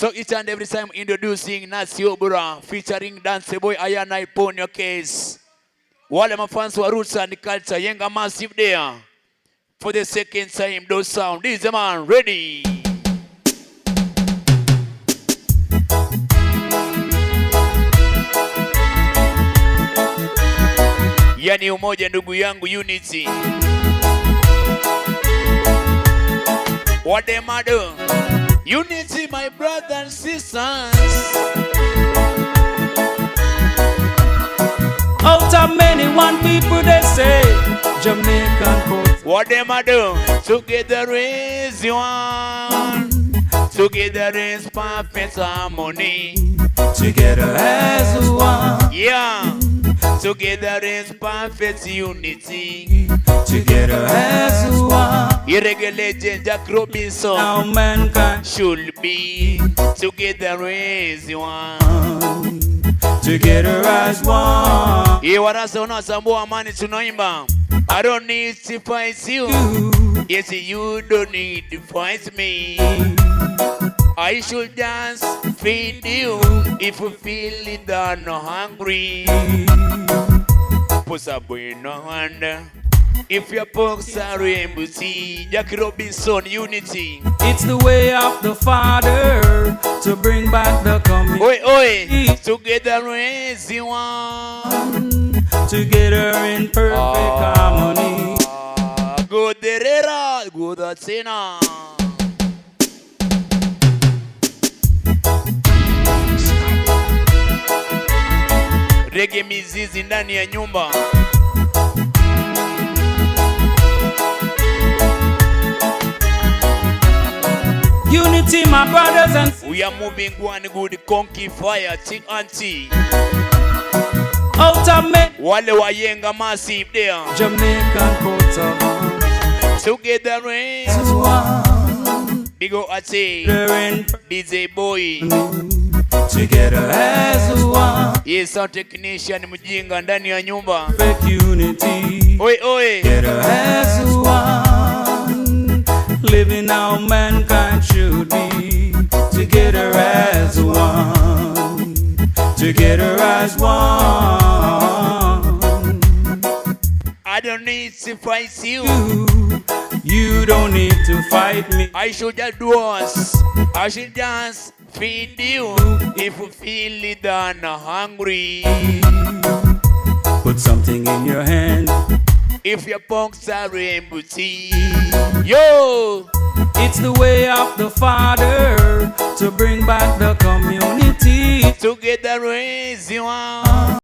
So each and every time introducing Nasi Obura featuring Dance Boy Ayana upon your case. Wale mafans wa roots and culture, Yenga massive there. For the second time, those sound. This is the man ready. Yani umoja ndugu yangu, unity. What them I do? Unity, my brothers and sisters. Out of many one people they say Jamaican culture. What them I do? Together is one. Together is perfect harmony. Together as one. Yeah. Together is perfect unity. Together as one. Irregular Jack Robinson. Now mankind should be together as one. Together as one. Iwarasa unasambua amani tunaimba. I don't need to fight you. Yes, you don't need to fight me. I should dance, feed you if you feel it and not hungry. Pusa bueno wonder if your folks are empty. Jackie Robinson, unity. It's the way of the Father to bring back the community. Oi, oi, together as one. Together in perfect harmony. Good derera, good atsena. Reggae mizizi ndani ya nyumba. Unity, my brothers and sisters. We are moving one good conky fire, chick auntie. Out of men. Wale wa Yenga massive there. Jamaican culture. Together as one. Big O Ate. DJ Boy. Together as one. Yes, our technician mjinga ndani ya nyumba. Perfect unity. Oi, oi. Together as one. Living how mankind should be. Together as one. Together as one. I don't need to fight you. You don't need to fight me. I should just do us. I should just feed you if you feel it and hungry. Put something in your hand. If your punks are empty. Yo! It's the way of the Father to bring back the community. Together as one.